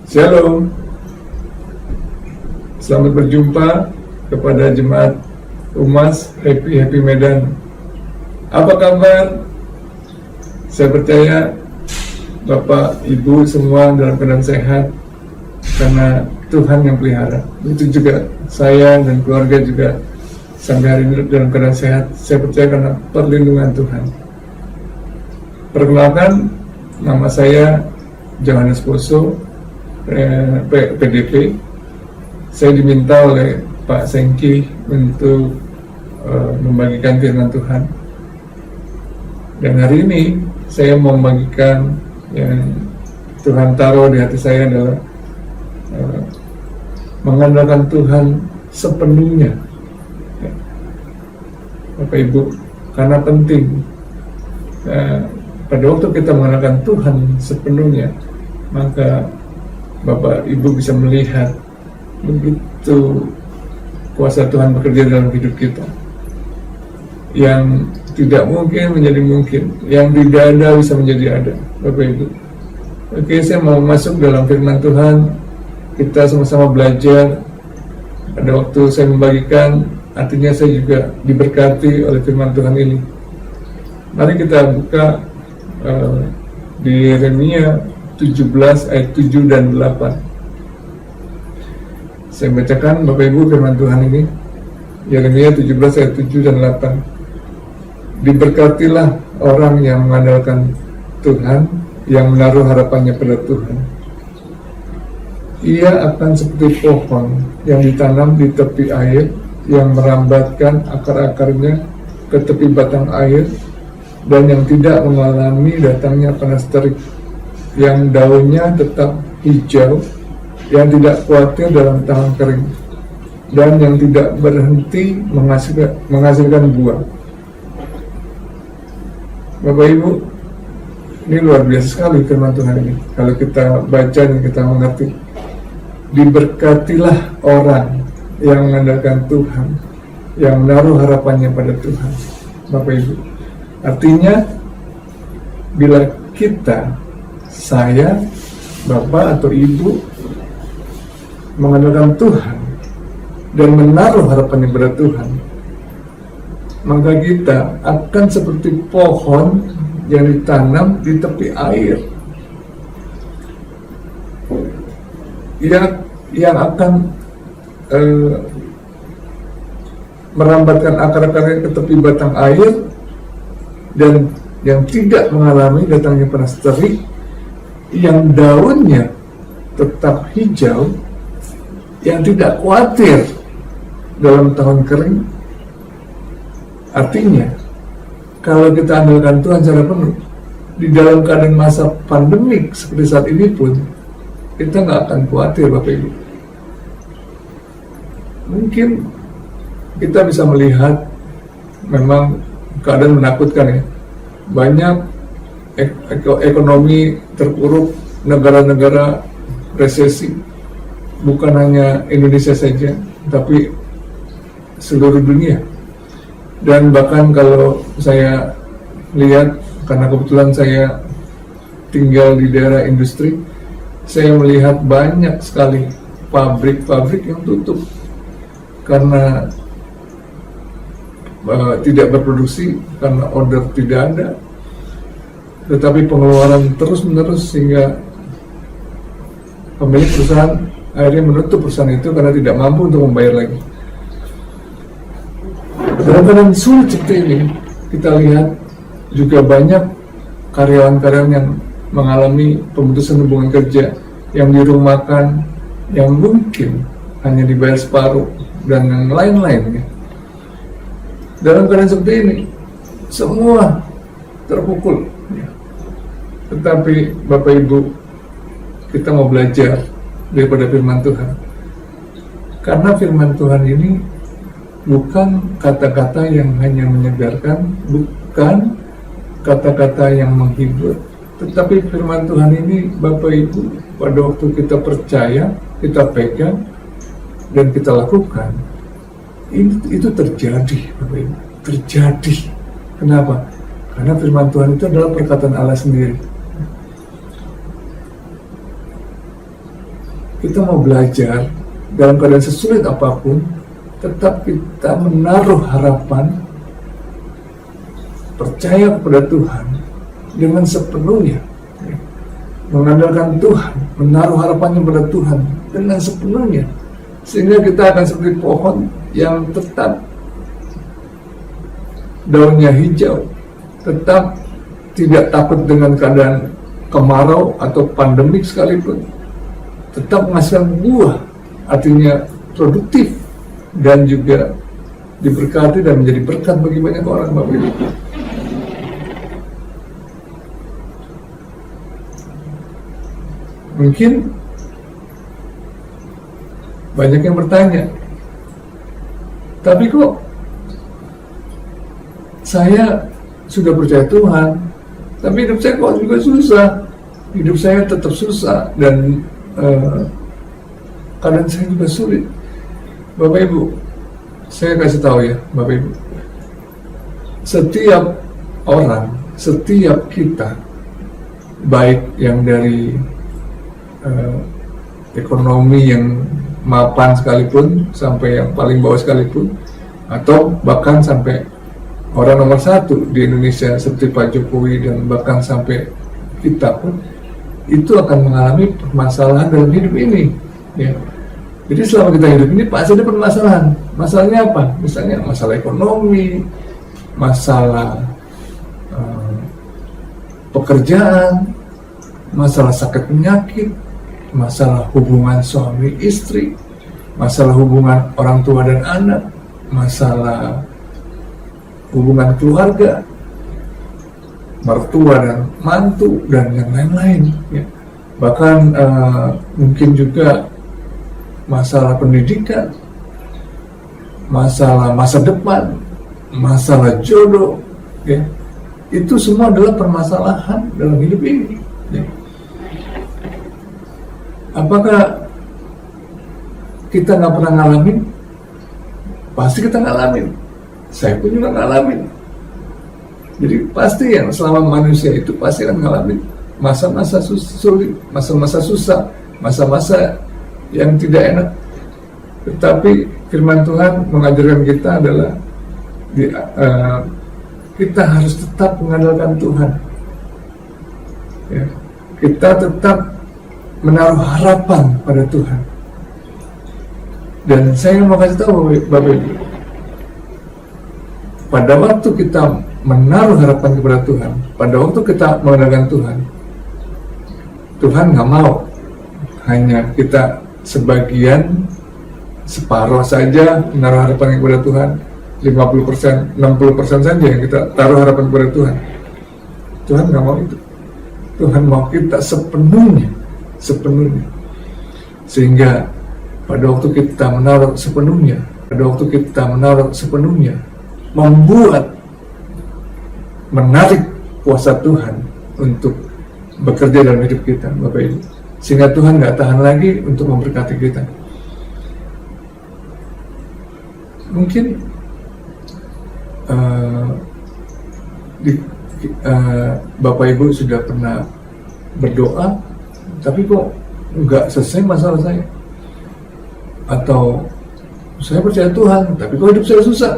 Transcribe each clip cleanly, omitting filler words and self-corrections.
Shalom, selamat berjumpa kepada Jemaat Umas Happy Medan. Apa kabar? Saya percaya Bapak, Ibu semua dalam keadaan sehat karena Tuhan yang pelihara. Itu juga saya dan keluarga juga sampai hari ini dalam keadaan sehat. Saya percaya karena perlindungan Tuhan. Perkenalkan, nama saya Johannes Poso, PDP. Saya diminta oleh Pak Sengki untuk membagikan firman Tuhan. Dan hari ini saya mau membagikan yang Tuhan taruh di hati saya adalah mengandalkan Tuhan sepenuhnya. Bapak Ibu, karena penting pada waktu kita mengandalkan Tuhan sepenuhnya, maka Bapak Ibu bisa melihat begitu kuasa Tuhan bekerja dalam hidup kita. Yang tidak mungkin menjadi mungkin, yang tidak ada bisa menjadi ada, Bapak Ibu. Oke, saya mau masuk dalam firman Tuhan. Kita sama-sama belajar. Pada waktu saya membagikan, artinya saya juga diberkati oleh firman Tuhan ini. Mari kita buka di Yeremia 17 ayat 7 dan 8. Saya bacakan Bapak Ibu firman Tuhan ini. Yeremia 17 ayat 7 dan 8. Diberkatilah orang yang mengandalkan Tuhan, yang menaruh harapannya pada Tuhan. Ia akan seperti pohon yang ditanam di tepi air, yang merambatkan akar-akarnya ke tepi batang air, dan yang tidak mengalami datangnya panas terik, yang daunnya tetap hijau, yang tidak khawatir dalam tahun kering, dan yang tidak berhenti menghasilkan buah. Bapak Ibu, ini luar biasa sekali firman Tuhan ini. Kalau kita baca dan kita mengerti, diberkatilah orang yang mengandalkan Tuhan, yang menaruh harapannya pada Tuhan. Bapak Ibu, artinya bila kita, saya, Bapak atau Ibu mengandalkan Tuhan dan menaruh harapannya pada Tuhan, maka kita akan seperti pohon yang ditanam di tepi air, yang akan merambatkan akar-akarnya ke tepi batang air, dan yang tidak mengalami datangnya panas terik, yang daunnya tetap hijau, yang tidak khawatir dalam tahun kering. Artinya, kalau kita andalkan Tuhan secara penuh, di dalam keadaan masa pandemik seperti saat ini pun, kita nggak akan khawatir, Bapak Ibu. Mungkin kita bisa melihat memang keadaan menakutkan ya. Banyak ekonomi terpuruk, negara-negara resesi, bukan hanya Indonesia saja, tapi seluruh dunia. Dan bahkan kalau saya lihat, karena kebetulan saya tinggal di daerah industri, saya melihat banyak sekali pabrik-pabrik yang tutup karena tidak berproduksi, karena order tidak ada, tetapi pengeluaran terus-menerus, sehingga pemilik perusahaan akhirnya menutup perusahaan itu karena tidak mampu untuk membayar lagi. Dalam keadaan sulit seperti ini, kita lihat juga banyak karyawan-karyawan yang mengalami pemutusan hubungan kerja, yang dirumahkan, yang mungkin hanya dibayar separuh, dan yang lain-lainnya. Dalam keadaan seperti ini, semua terpukul. Tetapi Bapak Ibu, kita mau belajar daripada firman Tuhan. Karena firman Tuhan ini bukan kata-kata yang hanya menyegarkan, bukan kata-kata yang menghibur, tetapi firman Tuhan ini, Bapak Ibu, pada waktu kita percaya, kita pegang, dan kita lakukan, itu terjadi, Bapak Ibu, terjadi. Kenapa? Karena firman Tuhan itu adalah perkataan Allah sendiri. kita mau belajar dalam keadaan sesulit apapun, tetap kita menaruh harapan, percaya kepada Tuhan dengan sepenuhnya, mengandalkan Tuhan, menaruh harapannya pada Tuhan dengan sepenuhnya, sehingga kita akan seperti pohon yang tetap daunnya hijau, tetap tidak takut dengan keadaan kemarau atau pandemik sekalipun, tetap menghasilkan buah, artinya produktif dan juga diberkati dan menjadi berkat bagi banyak orang, Bapak Ibu. Mungkin banyak yang bertanya, tapi kok saya sudah percaya Tuhan, tapi hidup saya kok juga susah, hidup saya tetap susah, dan keadaan saya juga sulit. Bapak Ibu, saya kasih tahu ya, Bapak Ibu, setiap orang, setiap kita, baik yang dari ekonomi yang mapan sekalipun, sampai yang paling bawah sekalipun, atau bahkan sampai orang nomor satu di Indonesia seperti Pak Jokowi, dan bahkan sampai kita pun, itu akan mengalami permasalahan dalam hidup ini, ya. Jadi selama kita hidup ini pasti ada permasalahan. Masalahnya apa? Misalnya masalah ekonomi, masalah pekerjaan, masalah sakit penyakit, masalah hubungan suami istri, masalah hubungan orang tua dan anak, masalah hubungan keluarga, mertua dan mantu, dan yang lain-lain, ya. Bahkan mungkin juga masalah pendidikan, masalah masa depan, masalah jodoh, ya. Itu semua adalah permasalahan dalam hidup ini, ya. Apakah kita nggak pernah ngalamin? Pasti kita ngalamin. Saya pun juga ngalamin. Jadi pasti yang selama manusia itu pasti akan ngalamin masa-masa sulit, masa-masa susah, masa-masa yang tidak enak. Tetapi firman Tuhan mengajarkan kita adalah kita harus tetap mengandalkan Tuhan, ya. Kita tetap menaruh harapan pada Tuhan. Dan saya mau kasih tahu Bapak Ibu, pada waktu kita menaruh harapan kepada Tuhan, pada waktu kita mengandalkan Tuhan, Tuhan nggak mau hanya kita sebagian, separuh saja menaruh harapan kepada Tuhan, 50%, 60% saja yang kita taruh harapan kepada Tuhan. Tuhan nggak mau itu. Tuhan mau kita sepenuhnya. Sehingga pada waktu kita menaruh sepenuhnya, menarik kuasa Tuhan untuk bekerja dalam hidup kita, Bapak Ibu. Sehingga Tuhan nggak tahan lagi untuk memberkati kita. Mungkin Bapak Ibu sudah pernah berdoa, tapi kok nggak selesai masalah saya. Atau saya percaya Tuhan, tapi kok hidup saya susah.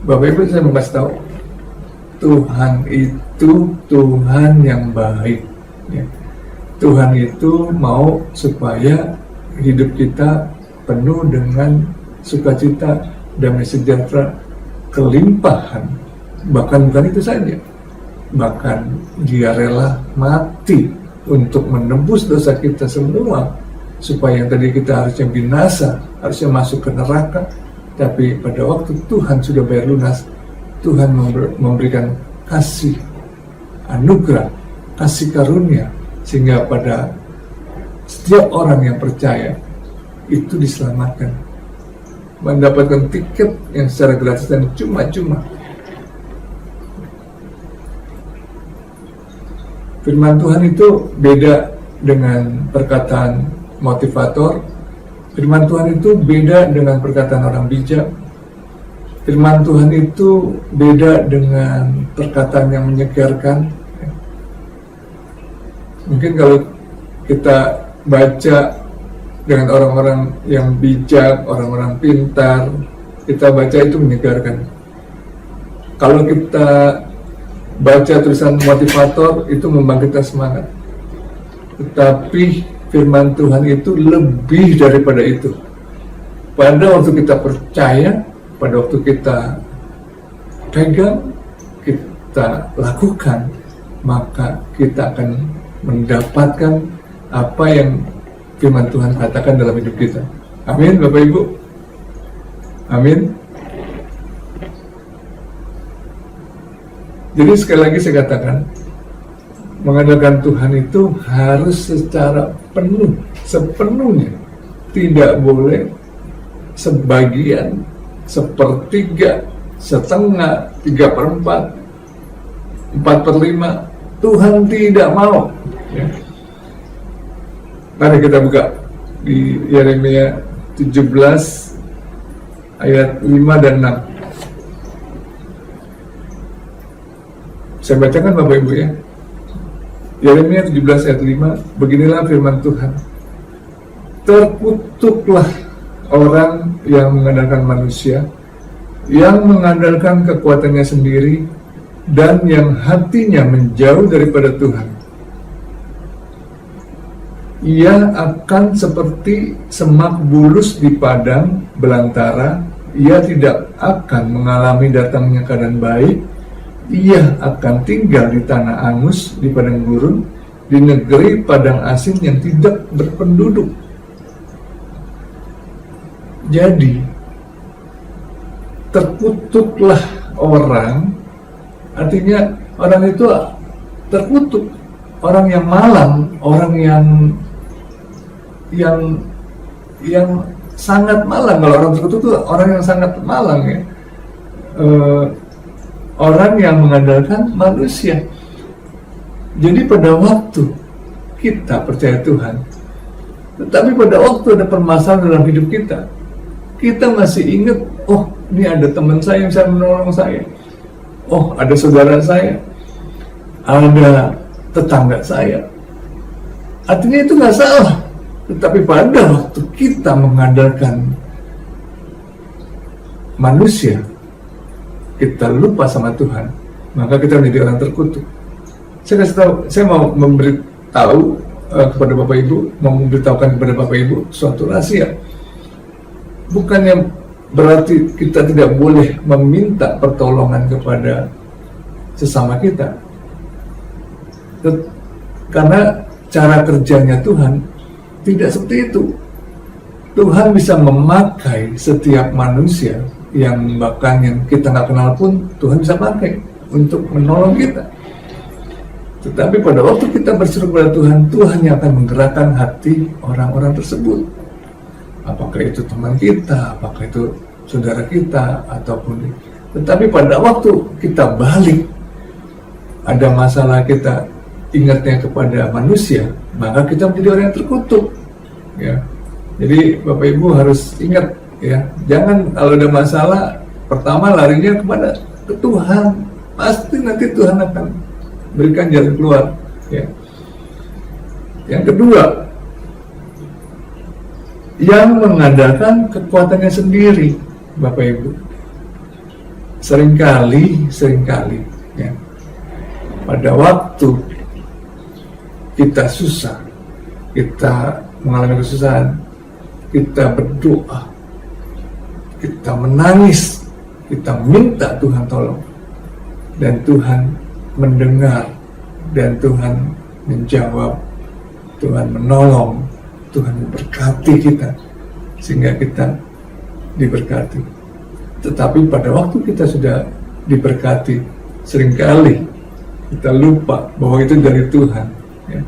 Bapak Ibu, saya mau kasih tahu, Tuhan itu Tuhan yang baik, ya. Tuhan itu mau supaya hidup kita penuh dengan sukacita, damai sejahtera, kelimpahan. Bahkan bukan itu saja, bahkan Dia rela mati untuk menebus dosa kita semua, supaya yang tadi kita harusnya binasa, harusnya masuk ke neraka, tapi pada waktu Tuhan sudah bayar lunas, Tuhan memberikan kasih anugerah, kasih karunia, sehingga pada setiap orang yang percaya itu diselamatkan, mendapatkan tiket yang secara gratis dan cuma-cuma. Firman Tuhan itu beda dengan perkataan motivator. Firman Tuhan itu beda dengan perkataan orang bijak. Firman Tuhan itu beda dengan perkataan yang menyegarkan. Mungkin kalau kita baca dengan orang-orang yang bijak, orang-orang pintar, kita baca itu menyegarkan. Kalau kita baca tulisan motivator, itu membangkitkan semangat. Tetapi firman Tuhan itu lebih daripada itu. Pada waktu kita percaya, pada waktu kita pegang, kita lakukan, maka kita akan mendapatkan apa yang firman Tuhan katakan dalam hidup kita. Amin, Bapak Ibu. Amin. Jadi sekali lagi saya katakan, mengandalkan Tuhan itu harus secara penuh, sepenuhnya. Tidak boleh sebagian, sepertiga, setengah, 3/4, 4/5. Tuhan tidak mau. Ya. Mari kita buka di Yeremia 17 ayat 5 dan 6. Saya bacakan Bapak Ibu ya. Yeremia 17 ayat 5, beginilah firman Tuhan. Terkutuklah orang yang mengandalkan manusia, yang mengandalkan kekuatannya sendiri, dan yang hatinya menjauh daripada Tuhan. Ia akan seperti semak bulus di padang belantara. Ia tidak akan mengalami datangnya keadaan baik. Ia akan tinggal di tanah angus, di padang gurun, di negeri padang asin yang tidak berpenduduk. Jadi, terkutuklah orang, artinya orang itu terkutuk, orang yang malang, orang yang sangat malang. Kalau orang terkutuk itu orang yang sangat malang ya. Orang yang mengandalkan manusia. Jadi pada waktu kita percaya Tuhan, tetapi pada waktu ada permasalahan dalam hidup kita, kita masih ingat, oh ini ada teman saya yang bisa menolong saya, oh ada saudara saya, ada tetangga saya. Artinya itu nggak salah. Tetapi pada waktu kita mengandalkan manusia, kita lupa sama Tuhan, maka kita menjadi orang terkutuk. Saya kasih tahu, saya mau memberitahu kepada Bapak Ibu, mau memberitahukan kepada Bapak Ibu suatu rahasia. Bukannya berarti kita tidak boleh meminta pertolongan kepada sesama kita, karena cara kerjanya Tuhan tidak seperti itu. Tuhan bisa memakai setiap manusia yang bahkan yang kita nggak kenal pun Tuhan bisa pakai untuk menolong kita. Tetapi pada waktu kita berseru kepada Tuhan, Tuhan yang akan menggerakkan hati orang-orang tersebut. Apakah itu teman kita, apakah itu saudara kita, ataupun. Tetapi pada waktu kita balik, ada masalah, kita ingatnya kepada manusia, maka kita menjadi orang yang terkutuk. Ya. Jadi Bapak Ibu harus ingat, ya, jangan kalau ada masalah pertama larinya kepada Tuhan. Pasti nanti Tuhan akan berikan jalan keluar. Ya. Yang kedua, yang mengandalkan kekuatannya sendiri, Bapak Ibu. Seringkali, ya, pada waktu kita susah, kita mengalami kesusahan, kita berdoa, kita menangis, kita minta Tuhan tolong, dan Tuhan mendengar, dan Tuhan menjawab, Tuhan menolong, Tuhan memberkati kita, sehingga kita diberkati. Tetapi pada waktu kita sudah diberkati, seringkali kita lupa bahwa itu dari Tuhan. Ya.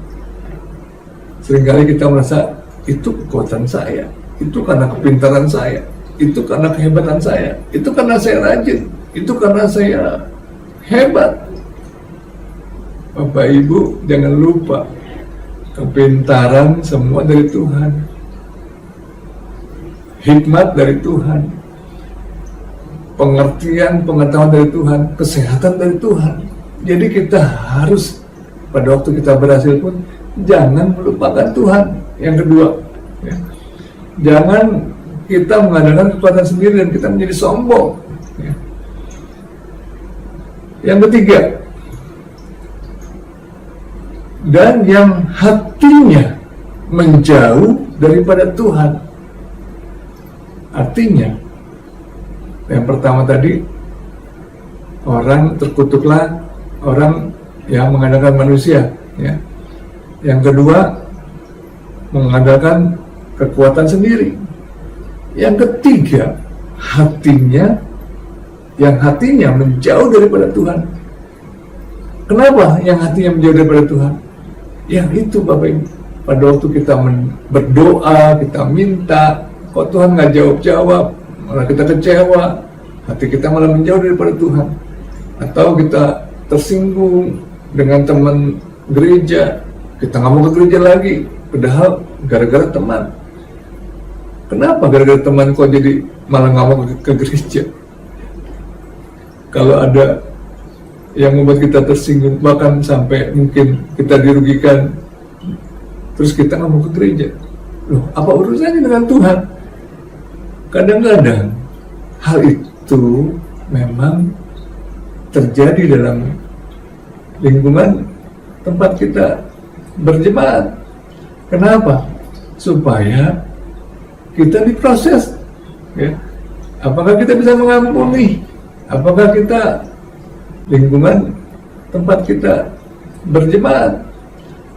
Seringkali kita merasa itu kekuatan saya, itu karena kepintaran saya, itu karena kehebatan saya, itu karena saya rajin, itu karena saya hebat. Bapak Ibu jangan lupa, kepintaran semua dari Tuhan, hikmat dari Tuhan, pengertian, pengetahuan dari Tuhan, kesehatan dari Tuhan. Jadi kita harus pada waktu kita berhasil pun jangan melupakan Tuhan. yang kedua, ya. Jangan kita mengandalkan kekuatan sendiri dan kita menjadi sombong, ya. Yang ketiga, dan yang hatinya menjauh daripada Tuhan. Artinya, yang pertama tadi, orang terkutuklah orang yang mengandalkan manusia, ya. Yang kedua, mengandalkan kekuatan sendiri. Yang ketiga, yang hatinya menjauh daripada Tuhan. Kenapa yang hatinya menjauh daripada Tuhan? Yang itu Bapak Ibu, pada waktu kita berdoa, kita minta, kok Tuhan nggak jawab-jawab, malah kita kecewa, hati kita malah menjauh daripada Tuhan. Atau kita tersinggung dengan teman gereja, kita nggak mau ke gereja lagi, padahal gara-gara teman. Kenapa gara-gara teman kok jadi malah nggak mau ke gereja? Kalau ada yang membuat kita tersinggung, bahkan sampai mungkin kita dirugikan, terus kita nggak mau ke gereja. Loh, apa urusannya dengan Tuhan? Kadang-kadang hal itu memang terjadi dalam lingkungan tempat kita berjemaat. Kenapa? Supaya kita diproses, ya. Apakah kita bisa mengampuni? Apakah kita lingkungan tempat kita berjemaat?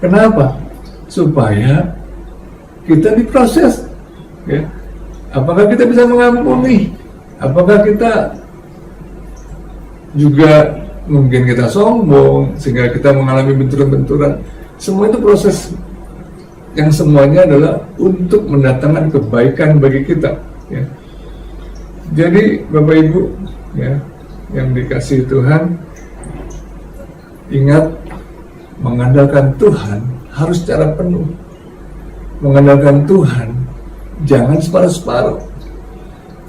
Kenapa? Supaya kita diproses, ya. Apakah kita bisa mengampuni? Apakah kita juga mungkin kita sombong sehingga kita mengalami benturan-benturan? Semua itu proses yang semuanya adalah untuk mendatangkan kebaikan bagi kita, ya. Jadi Bapak Ibu, ya, yang dikasihi Tuhan, ingat, mengandalkan Tuhan harus secara penuh. Mengandalkan Tuhan jangan separuh-separuh,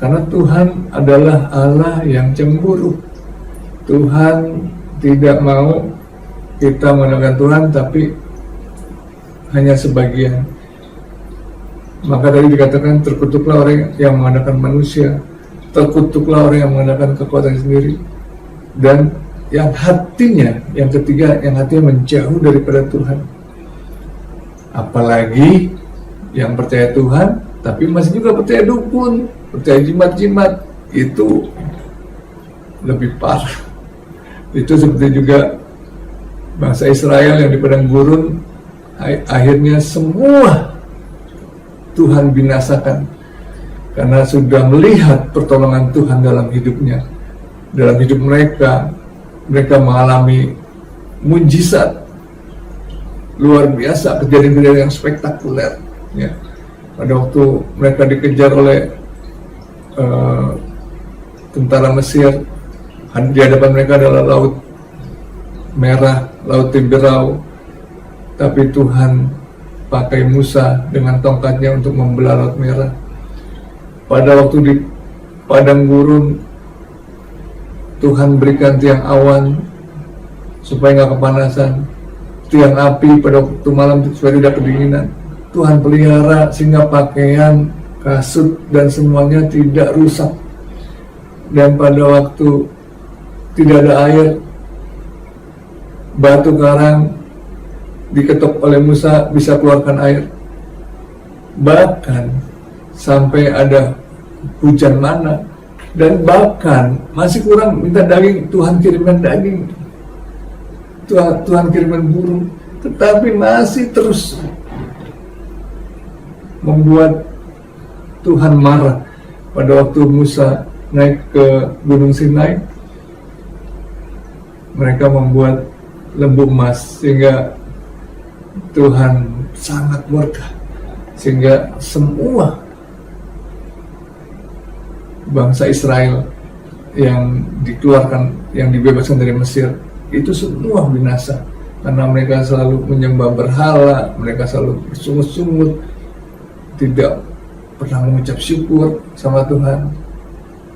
karena Tuhan adalah Allah yang cemburu. Tuhan tidak mau kita mengandalkan Tuhan tapi hanya sebagian. Maka tadi dikatakan, terkutuklah orang yang mengandalkan manusia, terkutuklah orang yang mengandalkan kekuatan sendiri, dan yang hatinya, yang ketiga, yang hatinya menjauh daripada Tuhan. Apalagi yang percaya Tuhan tapi masih juga percaya dukun, percaya jimat-jimat, itu lebih parah. Itu seperti juga bangsa Israel yang di padang gurun, akhirnya semua Tuhan binasakan karena sudah melihat pertolongan Tuhan dalam hidupnya, dalam hidup mereka. Mereka mengalami mujizat luar biasa, kejadian-kejadian yang spektakuler, ya. Pada waktu mereka dikejar oleh tentara Mesir, di hadapan mereka adalah Laut Merah, Laut Tiberau, tapi Tuhan pakai Musa dengan tongkatnya untuk membelah Laut Merah. Pada waktu di padang gurun, Tuhan berikan tiang awan supaya nggak kepanasan, tiang api pada waktu malam supaya tidak kedinginan. Tuhan pelihara sehingga pakaian, kasut, dan semuanya tidak rusak. Dan pada waktu tidak ada air, batu karang diketok oleh Musa bisa keluarkan air. Bahkan sampai ada hujan mana, dan bahkan masih kurang minta daging, Tuhan kirimkan daging, Tuhan kirimkan burung, tetapi masih terus membuat Tuhan marah. Pada waktu Musa naik ke Gunung Sinai, mereka membuat lembu emas sehingga Tuhan sangat murka, sehingga semua bangsa Israel yang dikeluarkan, yang dibebaskan dari Mesir, itu semua binasa karena mereka selalu menyembah berhala, mereka selalu bersungut-sungut, tidak pernah mengucap syukur sama Tuhan.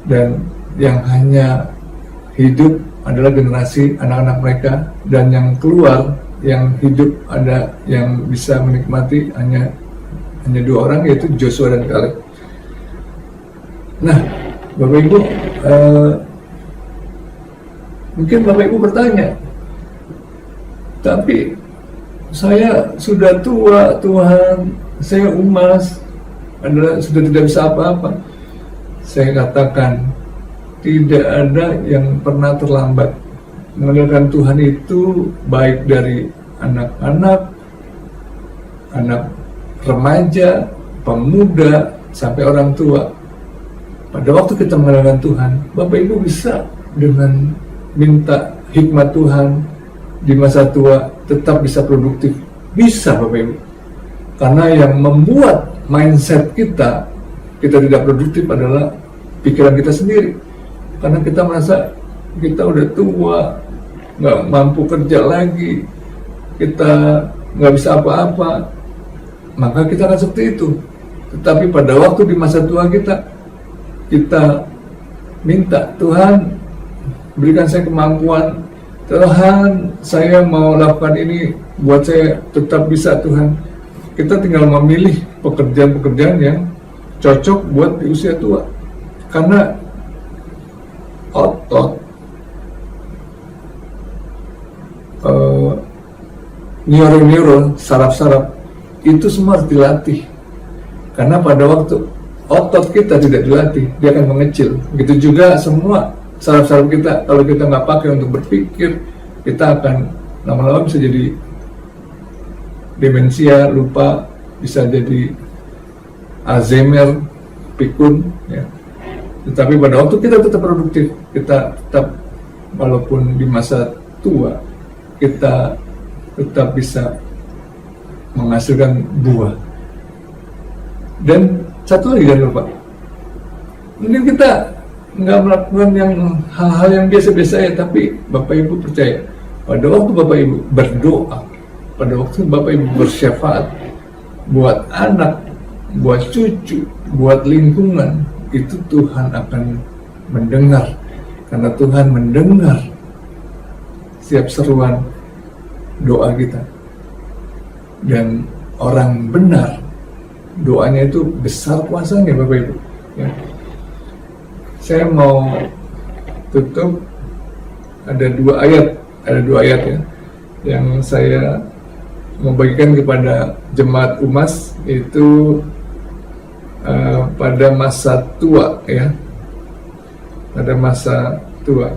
Dan yang hanya hidup adalah generasi anak-anak mereka, dan yang keluar, yang hidup ada, yang bisa menikmati hanya hanya 2 orang, yaitu Joshua dan Kaleb. Nah, Bapak Ibu, mungkin Bapak Ibu bertanya, tapi saya sudah tua Tuhan, saya umas, sudah tidak bisa apa-apa. Saya katakan, tidak ada yang pernah terlambat. Mengandalkan Tuhan itu baik dari anak-anak, anak remaja, pemuda, sampai orang tua. Pada waktu kita mengandalkan Tuhan, Bapak Ibu bisa dengan minta hikmat Tuhan di masa tua tetap bisa produktif. Bisa Bapak Ibu. Karena yang membuat mindset kita tidak produktif adalah pikiran kita sendiri. Karena kita merasa kita udah tua, nggak mampu kerja lagi, kita nggak bisa apa-apa, maka kita akan seperti itu. Tetapi pada waktu di masa tua kita minta, Tuhan berikan saya kemampuan, Tuhan saya mau lakukan ini, buat saya tetap bisa Tuhan. Kita tinggal memilih pekerjaan-pekerjaan yang cocok buat di usia tua. Karena otot, neuro, saraf-saraf itu semua harus dilatih. Karena pada waktu otot kita tidak dilatih, dia akan mengecil. Begitu juga semua saraf-saraf kita, kalau kita nggak pakai untuk berpikir, kita akan lama-lama bisa jadi demensia, lupa, bisa jadi Alzheimer, pikun, ya. Tetapi pada waktu kita tetap produktif, kita tetap walaupun di masa tua, kita tetap bisa menghasilkan buah. Dan satu lagi jangan lupa, mungkin kita nggak melakukan hal-hal yang biasa-biasa ya, tapi Bapak Ibu percaya, pada waktu Bapak Ibu berdoa, pada waktu Bapak Ibu bersyafaat buat anak, buat cucu, buat lingkungan, itu Tuhan akan mendengar. Karena Tuhan mendengar setiap seruan doa kita. Dan orang benar, doanya itu besar kuasanya Bapak Ibu, ya. Saya mau tutup, ada dua ayat ya, yang saya membagikan kepada jemaat UMAS, itu pada masa tua ya, pada masa tua.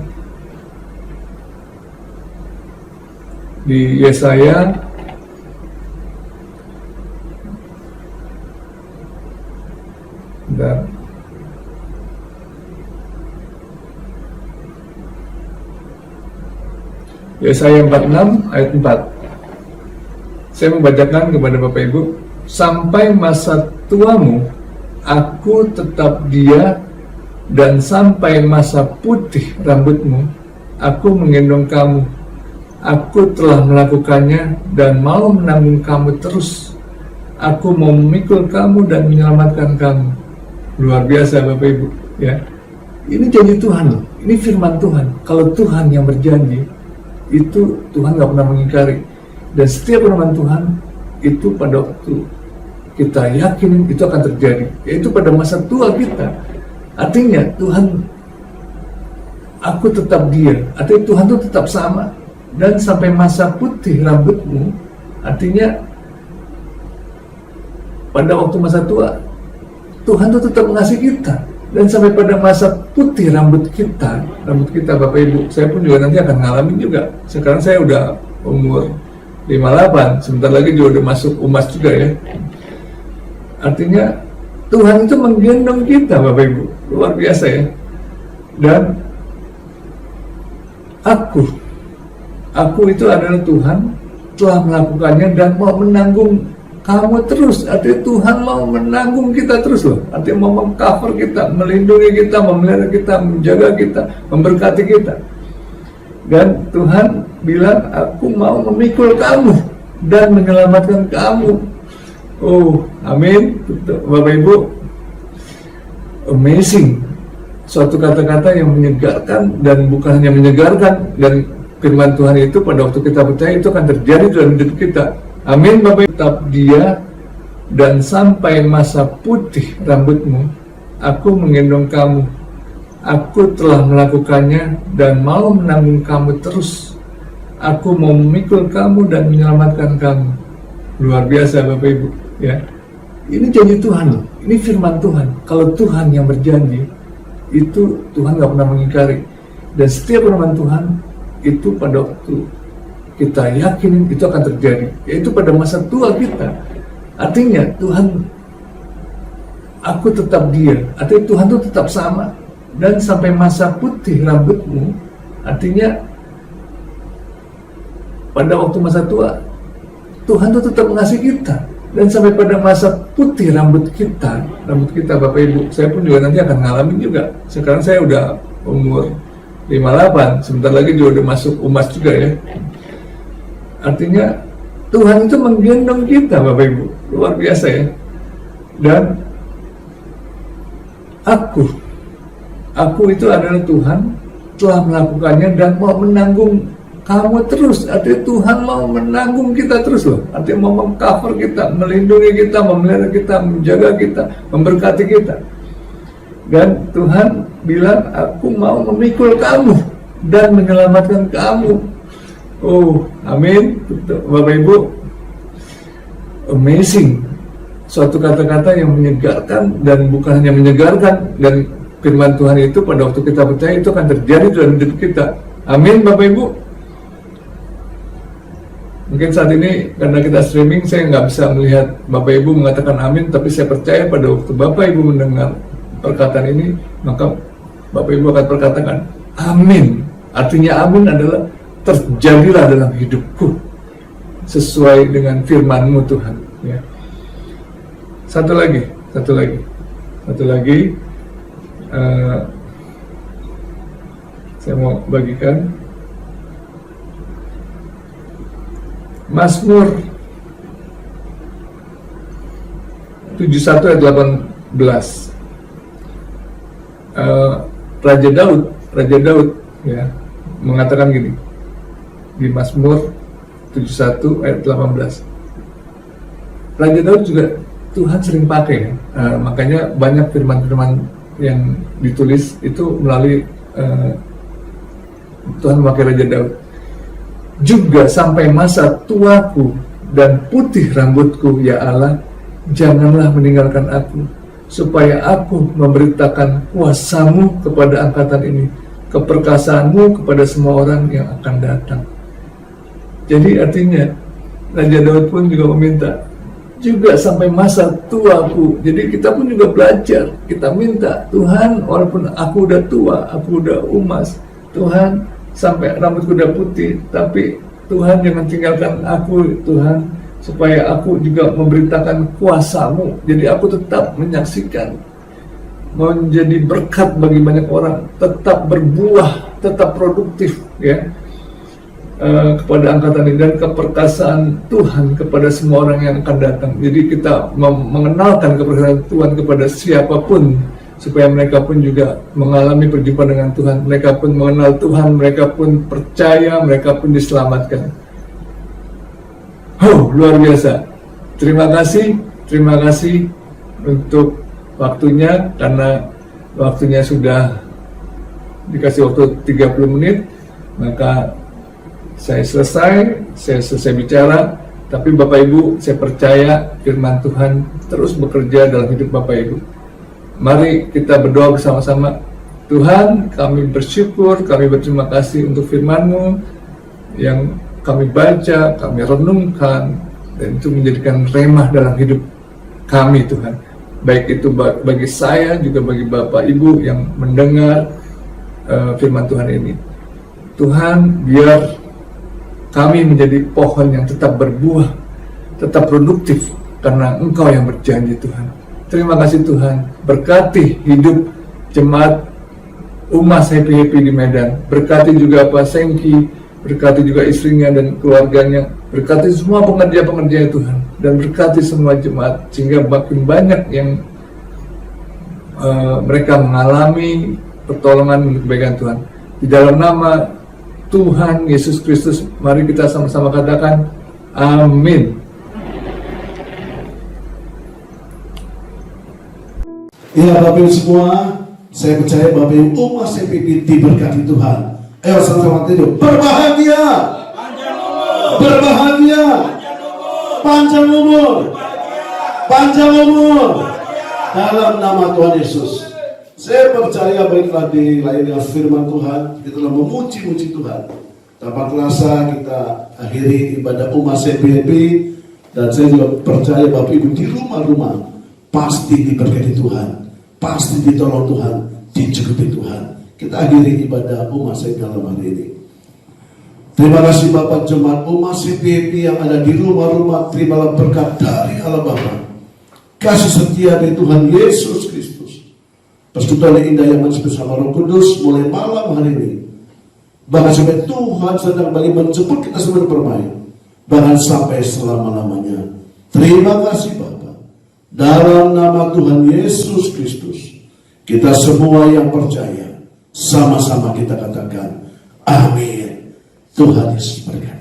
Di Yesaya dan Yesaya 46 ayat 4. Saya membacakan kepada Bapak Ibu, sampai masa tuamu aku tetap dia, dan sampai masa putih rambutmu aku menggendong kamu. Aku telah melakukannya dan mau menanggung kamu terus. Aku mau memikul kamu dan menyelamatkan kamu. Luar biasa Bapak Ibu, ya. Ini janji Tuhan loh, ini firman Tuhan. Kalau Tuhan yang berjanji, itu Tuhan gak pernah mengingkari. Dan setiap firman Tuhan itu pada waktu kita yakin itu akan terjadi, yaitu pada masa tua kita. Artinya Tuhan, aku tetap dia, artinya Tuhan itu tetap sama. Dan sampai masa putih rambutmu, artinya pada waktu masa tua Tuhan itu tetap mengasihi kita. Dan sampai pada masa putih rambut kita Bapak Ibu, saya pun juga nanti akan ngalamin juga. Sekarang saya udah umur 58, sebentar lagi juga udah masuk UMAS juga ya. Artinya Tuhan itu menggendong kita Bapak Ibu, luar biasa ya. Dan aku itu adalah Tuhan telah melakukannya dan mau menanggung kamu terus. Artinya Tuhan mau menanggung kita terus loh. Artinya mau meng-cover kita, melindungi kita, memelihara kita, menjaga kita, memberkati kita. Dan Tuhan bilang, aku mau memikul kamu dan menyelamatkan kamu. Oh, amin. Bapak Ibu, amazing. Suatu kata-kata yang menyegarkan, dan bukan hanya menyegarkan, dan firman Tuhan itu pada waktu kita percaya itu akan terjadi dalam hidup kita. Amin Bapak Ibu. Tetap dia, dan sampai masa putih rambutmu, aku menggendong kamu. Aku telah melakukannya dan mau menanggung kamu terus. Aku mau memikul kamu dan menyelamatkan kamu. Luar biasa Bapak Ibu, ya. Ini janji Tuhan loh, ini firman Tuhan. Kalau Tuhan yang berjanji, itu Tuhan gak pernah mengingkari. Dan setiap firman Tuhan itu pada waktu kita yakinin itu akan terjadi, yaitu pada masa tua kita. Artinya Tuhan, aku tetap dia, artinya Tuhan itu tetap sama. Dan sampai masa putih rambutmu, artinya pada waktu masa tua Tuhan itu tetap mengasihi kita. Dan sampai pada masa putih rambut kita Bapak Ibu, saya pun juga nanti akan ngalamin juga. Sekarang saya udah umur 58, sebentar lagi juga udah masuk umas juga ya. Artinya Tuhan itu menggendong kita Bapak Ibu, luar biasa ya. Dan aku itu adalah Tuhan telah melakukannya dan mau menanggung kamu terus. Artinya Tuhan mau menanggung kita terus loh. Artinya mau meng-cover kita, melindungi kita, memelihara kita, menjaga kita, memberkati kita. Dan Tuhan bilang, aku mau memikul kamu dan menyelamatkan kamu. Oh, amin. Bapak Ibu, amazing. Suatu kata-kata yang menyegarkan, dan bukan hanya menyegarkan, dan firman Tuhan itu pada waktu kita percaya itu akan terjadi dalam hidup kita. Amin Bapak Ibu. Mungkin saat ini karena kita streaming, saya nggak bisa melihat Bapak Ibu mengatakan amin, tapi saya percaya pada waktu Bapak Ibu mendengar perkataan ini, maka Bapak Ibu akan perkatakan amin. Artinya amin adalah terjadilah dalam hidupku sesuai dengan firman-Mu Tuhan ya. Satu lagi saya mau bagikan Mazmur 71 ayat 18. Raja Daud ya mengatakan gini di Mazmur 71 ayat 18. Raja Daud juga Tuhan sering pakai ya. Makanya banyak firman-firman yang ditulis itu melalui Tuhan memakai Raja Daud. Juga sampai masa tuaku dan putih rambutku, ya Allah, janganlah meninggalkan aku, supaya aku memberitakan kuasa-Mu kepada angkatan ini, keperkasaanmu kepada semua orang yang akan datang. Jadi artinya Raja Daud pun juga meminta juga sampai masa tuaku. Jadi kita pun juga belajar, kita minta Tuhan, walaupun aku udah tua, aku udah umas, Tuhan sampai rambutku udah putih, tapi Tuhan jangan tinggalkan aku Tuhan, supaya aku juga memberitakan kuasa-Mu. Jadi aku tetap menyaksikan, menjadi berkat bagi banyak orang, tetap berbuah, tetap produktif ya, kepada angkatan ini, dan keperkasaan Tuhan kepada semua orang yang akan datang. Jadi kita mengenalkan keperkasaan Tuhan kepada siapapun, supaya mereka pun juga mengalami perjumpaan dengan Tuhan, mereka pun mengenal Tuhan, mereka pun percaya, mereka pun diselamatkan. Luar biasa. Terima kasih untuk waktunya, karena waktunya sudah dikasih waktu 30 menit, maka saya selesai bicara. Tapi Bapak Ibu, saya percaya firman Tuhan terus bekerja dalam hidup Bapak Ibu. Mari kita berdoa bersama-sama. Tuhan, kami bersyukur, kami berterima kasih untuk firman-Mu yang kami baca, kami renungkan, dan itu menjadikan remah dalam hidup kami Tuhan. Baik itu bagi saya, juga bagi Bapak Ibu yang mendengar firman Tuhan ini. Tuhan, biar kami menjadi pohon yang tetap berbuah, tetap produktif, karena Engkau yang berjanji Tuhan. Terima kasih Tuhan, berkati hidup jemaat Umas Happy di Medan, berkati juga Pak Sengki, berkati juga istrinya dan keluarganya, berkati semua pengerja-pengerja Tuhan, dan berkati semua jemaat, sehingga makin banyak yang mereka mengalami pertolongan dan kebaikan Tuhan. Di dalam nama Tuhan Yesus Kristus, mari kita sama-sama katakan amin. Ya Bapak Ibu semua, saya percaya Bapak Ibu umat CPP diberkati Tuhan. Ayo sama-sama tidur. Berbahagia, berbahagia, panjang umur, panjang umur, dalam nama Tuhan Yesus. Saya percaya baiklah dilayani firman Tuhan, kita telah memuji-muji Tuhan. Tanpa terasa kita akhiri ibadah umat CPP, dan saya juga percaya Bapak Ibu di rumah-rumah pasti diberkati Tuhan, pasti ditolong Tuhan, dicukupi Tuhan. Kita akhiri ibadah umat CPP dalam hari ini. Terima kasih Bapak Jemaat umat CPP yang ada di rumah-rumah, terimalah berkat dari Allah Bapa, kasih setia dari Tuhan Yesus Kristus, persekutuan yang indah yang manis bersama Roh Kudus mulai malam hari ini, bahkan sampai Tuhan sedang balik menjemput kita semua bermain, bahkan sampai selama-lamanya. Terima kasih Bapa. Dalam nama Tuhan Yesus Kristus, kita semua yang percaya sama-sama kita katakan amin. Tuhan Yesus berkati.